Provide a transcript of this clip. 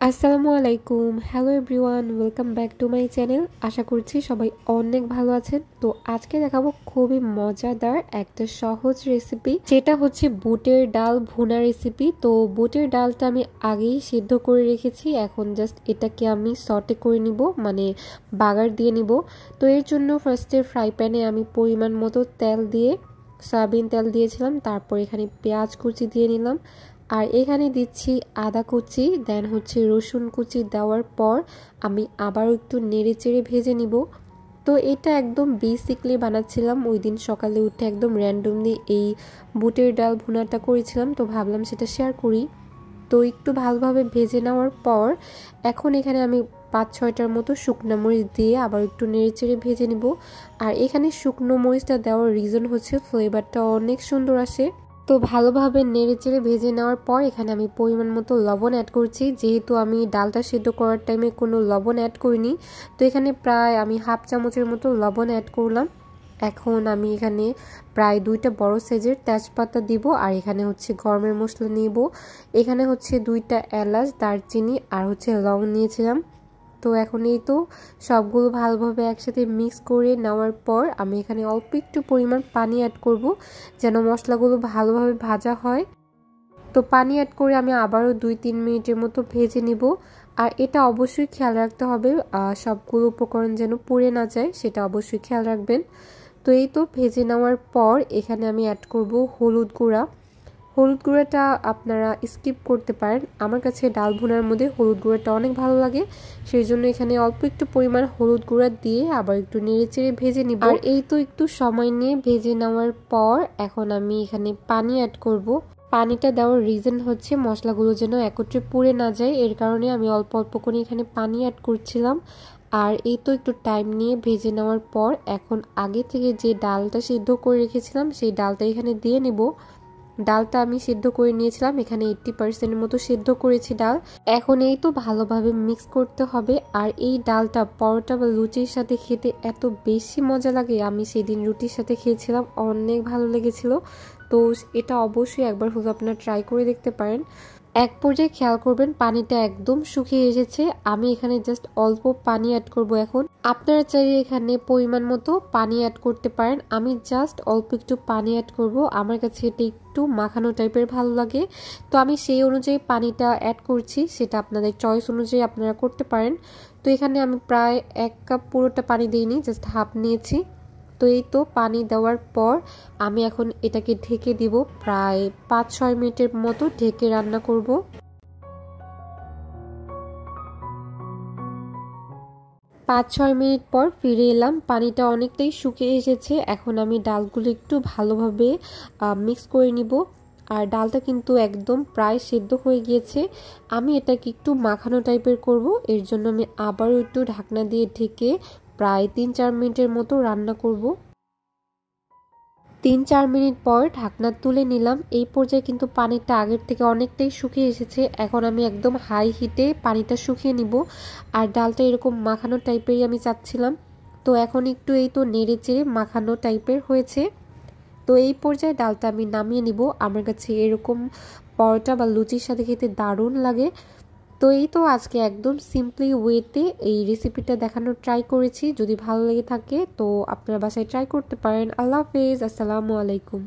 আসসালামু আলাইকুম। Hello everyone, welcome back to my channel. আশা করছি সবাই অনেক ভালো আছেন। তো আজকে দেখাবো খুবই মজাদার একটা সহজ রেসিপি, যেটা হচ্ছে বুটের ডাল ভুনা রেসিপি। তো বুটের ডালটা আমি আগেই সিদ্ধ করে রেখেছি, এখন জাস্ট এটাকে আমি সটে করে নিব, মানে বাগার দিয়ে নিব। তো এর জন্য ফার্স্টে ফ্রাই প্যানে আমি পরিমাণ মতো তেল দিয়ে সয়াবিন তেল দিয়েছিলাম, তারপর এখানে পেঁয়াজ কুচি দিয়ে নিলাম, আর এখানে দিচ্ছি আদা কুচি, দেন হচ্ছে রসুন কুচি দেওয়ার পর আমি আবারও একটু নেড়ে চেড়ে ভেজে নিব। তো এটা একদম বেসিকলি বানাচ্ছিলাম ওই দিন সকালে উঠে, একদম র্যান্ডমলি এই বুটের ডাল ভুনাটা করেছিলাম, তো ভাবলাম সেটা শেয়ার করি। তো একটু ভালোভাবে ভেজে নেওয়ার পর এখন এখানে আমি 5-6টার মতো শুকনো মরিচ দিয়ে আবার একটু নেড়ে চেড়ে ভেজে নিব। আর এখানে শুকনো মরিচটা দেওয়ার রিজন হচ্ছে ফ্লেভারটা অনেক সুন্দর আসে। তো ভালোভাবে নেড়েচেড়ে ভেজে নেওয়ার পর এখানে আমি পরিমাণ মতো লবণ অ্যাড করছি, যেহেতু আমি ডালটা সিদ্ধ করার টাইমে কোনো লবণ অ্যাড করিনি। তো এখানে প্রায় আমি হাফ চামচের মতো লবণ অ্যাড করলাম। এখন আমি এখানে প্রায় 2টা বড় সাইজের তেজপাতা দিব, আর এখানে হচ্ছে গরমের মশলা নিব। এখানে হচ্ছে 2টা এলাচ, দারচিনি আর হচ্ছে লং নিয়েছিলাম। তো এখন এই তো সবগুলো ভালোভাবে একসাথে মিক্স করে নেওয়ার পর আমি এখানে অল্প একটু পরিমাণ পানি অ্যাড করব, যেন মশলাগুলো ভালোভাবে ভাজা হয়। তো পানি অ্যাড করে আমি আবারও 2-3 মিনিটের মতো ভেজে নিব। আর এটা অবশ্যই খেয়াল রাখতে হবে সবগুলো উপকরণ যেন পুড়ে না যায়, সেটা অবশ্যই খেয়াল রাখবেন। তো এই তো ভেজে নেওয়ার পর এখানে আমি অ্যাড করব হলুদ গুঁড়া। হলুদ গুঁড়াটা আপনারা স্কিপ করতে পারেন, আমার কাছে ডাল ভুনার মধ্যে হলুদ গুঁড়াটা অনেক ভালো লাগে, সেই জন্য এখানে অল্প একটু পরিমাণ হলুদ গুঁড়া দিয়ে আবার একটু নেড়েচেড়ে ভেজে নিব। আর এই তো একটু সময় নিয়ে ভেজে নেওয়ার পর এখন আমি এখানে পানি অ্যাড করব। পানিটা দেওয়ার রিজন হচ্ছে মশলাগুলো যেন একত্রে পুড়ে না যায়, এর কারণে আমি অল্প অল্প করে এখানে পানি অ্যাড করছিলাম। আর এই তো একটু টাইম নিয়ে ভেজে নেওয়ার পর এখন আগে থেকে যে ডালটা সিদ্ধ করে রেখেছিলাম সেই ডালটা এখানে দিয়ে নেব। ডালটা আমি সিদ্ধ করে নিয়েছিলাম, এখানে 80% মতো সিদ্ধ করেছি ডাল। এখন এই তো ভালোভাবে মিক্স করতে হবে। আর এই ডালটা পরোটা বা লুচির সাথে খেতে এত বেশি মজা লাগে, আমি সেদিন রুটির সাথে খেয়েছিলাম, অনেক ভালো লেগেছিল। তো এটা অবশ্যই একবার হলো আপনারা ট্রাই করে দেখতে পারেন। এক পর্যায়ে খেয়াল করবেন পানিটা একদম শুকিয়ে এসেছে, আমি এখানে জাস্ট অল্প পানি অ্যাড করব। এখন আপনারা চাইলে এখানে পরিমাণ মতো পানি অ্যাড করতে পারেন, আমি জাস্ট অল্প একটু পানি অ্যাড করব, আমার কাছে এটা একটু মাখানো টাইপের ভালো লাগে। তো আমি সেই অনুযায়ী পানিটা অ্যাড করছি, সেটা আপনাদের চয়েস অনুযায়ী আপনারা করতে পারেন। তো এখানে আমি প্রায় 1 কাপ পুরোটা পানি দিইনি, জাস্ট হাফ নিয়েছি। তো এই তো পানি দেওয়ার পর আমি এখন এটাকে ঢেকে দিব, প্রায় 5-6 মিনিটের মতো ঢেকে রান্না করব। 5-6 মিনিট পর ফিরে এলাম, পানিটা অনেকটাই শুকিয়ে এসেছে। এখন আমি ডালগুলো একটু ভালোভাবে মিক্স করে নিব। আর ডালটা কিন্তু একদম প্রায় সেদ্ধ হয়ে গিয়েছে, আমি এটাকে একটু মাখানো টাইপের করব, এর জন্য আমি আবারও একটু ঢাকনা দিয়ে ঢেকে প্রায় 3-4 মিনিটের মতো রান্না করব। 3-4 মিনিট পর ঢাকনা তুলে নিলাম। এই পর্যায়ে কিন্তু পানিটা আগের থেকে অনেকটাই শুকিয়ে এসেছে, এখন আমি একদম হাই হিটে পানিটা শুকিয়ে নিব। আর ডালটা এরকম মাখানো টাইপেরই আমি চাচ্ছিলাম। তো এখন একটু এই তো নেড়ে চেড়ে মাখানো টাইপের হয়েছে। তো এই পর্যায়ে ডালটা আমি নামিয়ে নিব, আমার কাছে এরকম পরোটা বা লুচির সাথে খেতে দারুণ লাগে। তো এই তো আজকে একদম সিম্পলি ওয়েতে এই রেসিপিটা দেখানোর ট্রাই করেছি, যদি ভালো লেগে থাকে তো আপনারা বাসায় ট্রাই করতে পারেন। আল্লাহ হাফেজ, আসসালামু আলাইকুম।